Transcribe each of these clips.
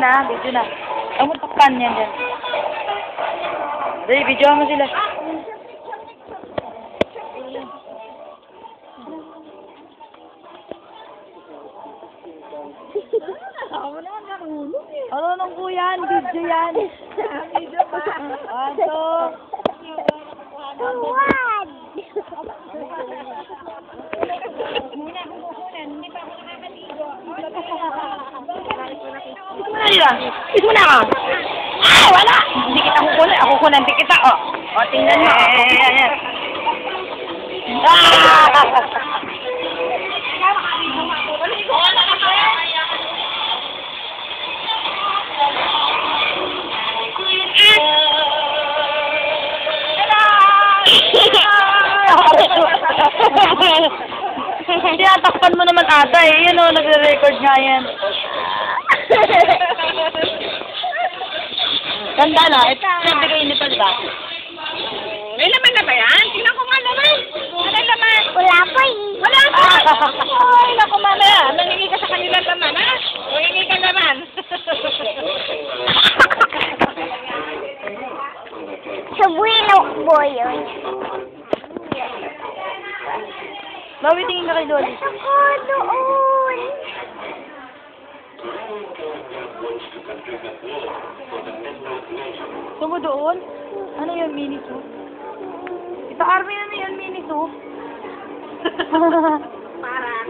na, video na. Ang mo takpan yan dyan. Dali, video mo sila. Ano nung po yan? Video yan. Video pa. Ato. Tuwad! Muna, hindi pa ako nakakaligo. Kiss mo na ako. Ah, wala! Hindi kita kukunan. Ako kunan, hindi kita. O, tingnan mo. Tinatakpan mo naman ata eh. Yun o, nagre-record nga yan. Ganda na. Ito yung bigay nito, diba? May laman na ba yan? Tingnan ko nga naman. Ano laman? Wala pa eh. Wala pa! Ay, naku mamaya. Nangingi ka sa kanila laman, ha? Nangingi ka naman. Sa Bueno po yun. Bawi, tingin ka kay Dolly. Ako doon. Tumo doon? Ano yun, Miniso? Ito, Armin, ano yun, Miniso? Parang,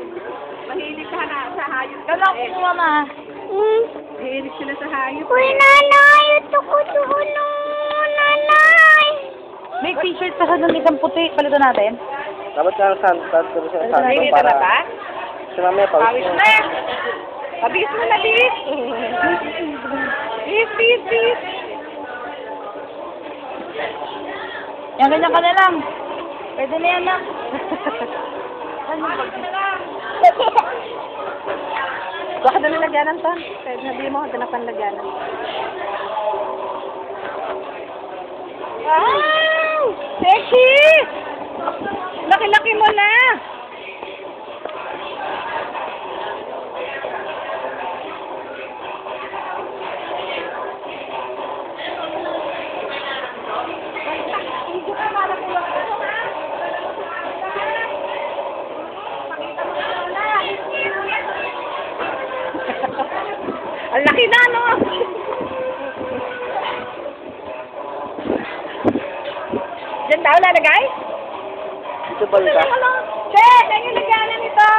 mahilig ka na sa hayop. Kala ko mo, Mama. Mahilig sila sa hayop. Uy, nanay. Ito ko doon. Nanay. May t-shirt sa doon isang puti. Palitan natin. Dapat nga ang suntan pero siya suntan Nangingi ka na ba? si mamaya pawis Pawis mo. na. Pabis mo na, bis. Bis. Yan, ganyan ka na lang. Pwede na yan, na. Baka doon nilagyanan to. Pwede sabihin mo, ito na panlagyanan. Wow! Sexy! Laki-laki mo na! Ang laki na, no? Diyan daw lalagay? Dito ba yun? Che, yan yung lagyanan nito.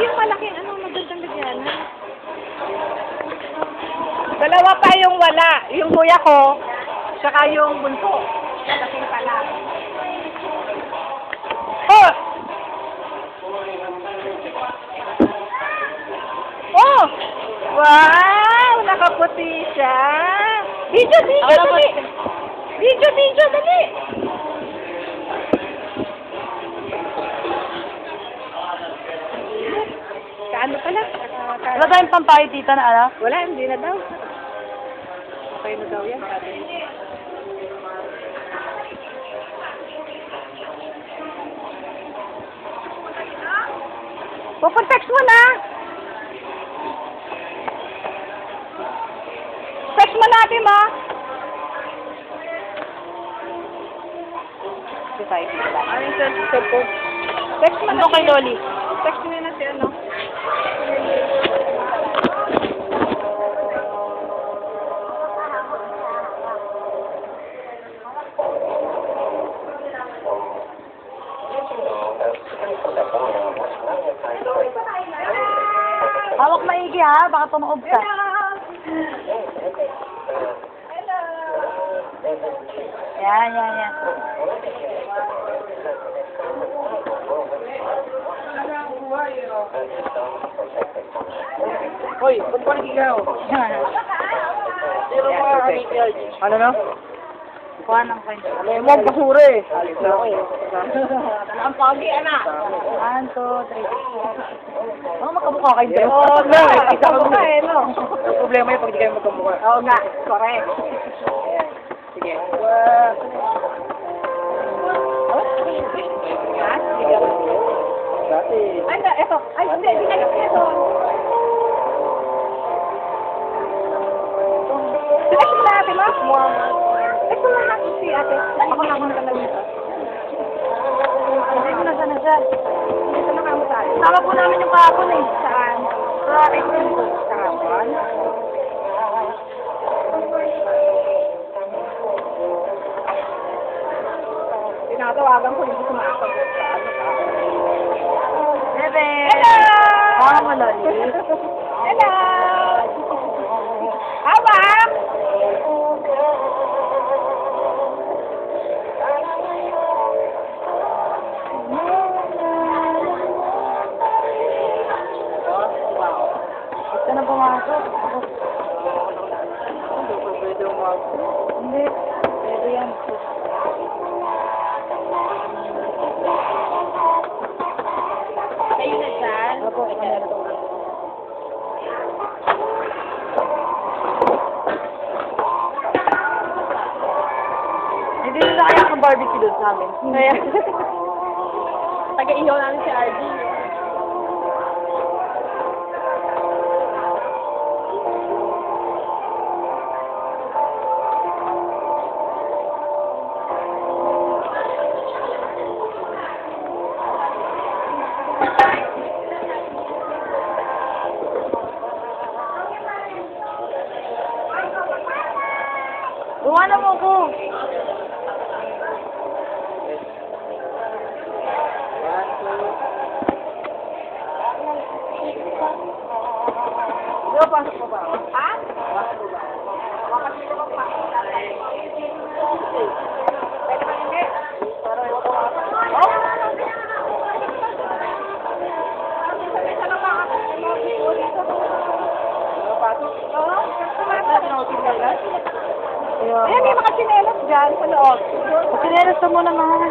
Yung malaking, magandang lagyanan. Dalawa pa yung wala. Yung kuya ko, saka yung bunso. Malaking pala. Oh! Oh! Wow! Nakaputi siya. Video, dali! Video, dali! Kaano pala? Wala tayong pampayo, tita, na ano? Wala, hindi na daw. Okay na daw yan. Sabi niya. Text mo na! Text mo natin, ma! Ano yung cellphone? Text mo na kay Dolly. Text mo na si ano. Hawak maigi ha, baka tumuob ka. Yan. Hoy, ba't pa nagigaw? Ano na? Kuha ng coin. Ano mo, basura eh. Alis na ako eh. Ang pogi, anak. 1, 2, 3. Ano magkamukha kayo dito? Oo, no. Isa ko Kamukha eh, no? Ang problema yun pag di kayo magkamukha. Oo nga, correct. Sige. Dati. Ano, eto. Ay, hindi, binalik ko ito. mo. Ito na natin si ate. Ako na muna ka na dito. Hindi ko na sana siya. Dito na kamo tayo. Sama po namin yung kahapon eh. Saan? Sa exam ko. Kahapon? Tinatawagan ko, hindi sumasagot sa ano ka. Bebe! Hello! Baka malali. Hello! Hawak! Gusto na pumasok. Hindi. Pwede yan. Kayo na dyan? Opo, kanina to. Hindi na kaya ang barbecue doon sa amin. Kaya, taga-ihaw namin si RD. Gawa na mo ko. Yo, pasok mo ba? Ha? Pasok mo ba? Pwede ba hindi? Pero iwan ko nga. Oh? Isa lang ba ako? Yo, pasok. Oo? Ayun. Ayan, may mga sinelas dyan sa loob. Sinelas ka muna, mahal.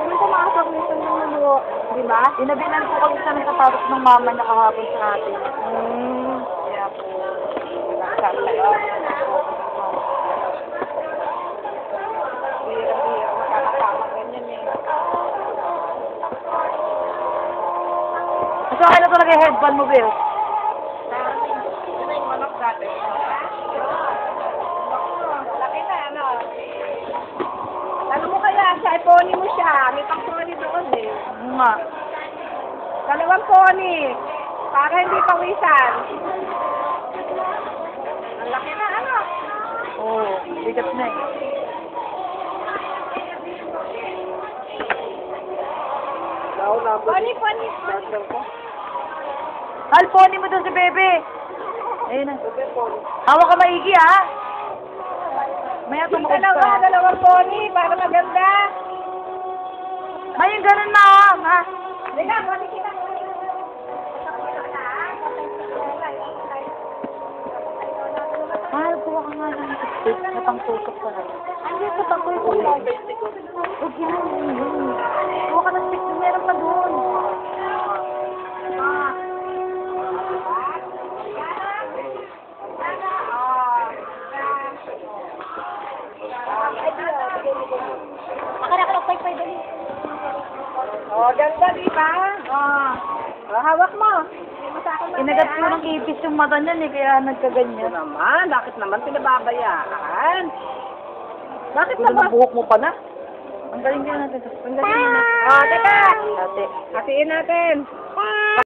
Hindi ko makasaklitan ng mga Di ba? Inabinan po kami sa nagkapasok ng mama niya kahapon sa atin. Kaya po, nagsasayo. Hirap-hirap makakasama ganyan eh. Sa akin na talaga yung headband mo, Bill. Ano yung manok dati? Laki na, ano? Ano mo kaya siya? Pony mo siya. May pang pony doon eh. Ano nga? Dalawang pony. Para hindi pawisan. Ang laki na, ano? Oo, bigat na eh. Daw, number. Pony, pony, pony. Number ko. Hal, pony mo doon si Bebe. Ayun na. Hawak ka maigi, ha? Maya tumakot ka. Dalawang pony. Para maganda. Ay, yung ganun, ma'am, ha? Hindi ka, pony kita. Mahal, kuha ka nga ng stick na pang-tusok ka na. Ano yung sa ko yung ulo? Huwag yan, yun. Kuha ka ng stick na meron pa doon. Oh, ganda, di ba? Oh, hawak mo. Inagat ko ng ipis yung mata niyan eh, kaya nagkaganyan. Naman, bakit naman pinababayaan? Bakit Gulo na buhok mo pa na. Ang galing din natin. Ang galing din natin. Oh, teka. Ate. Hatiin natin.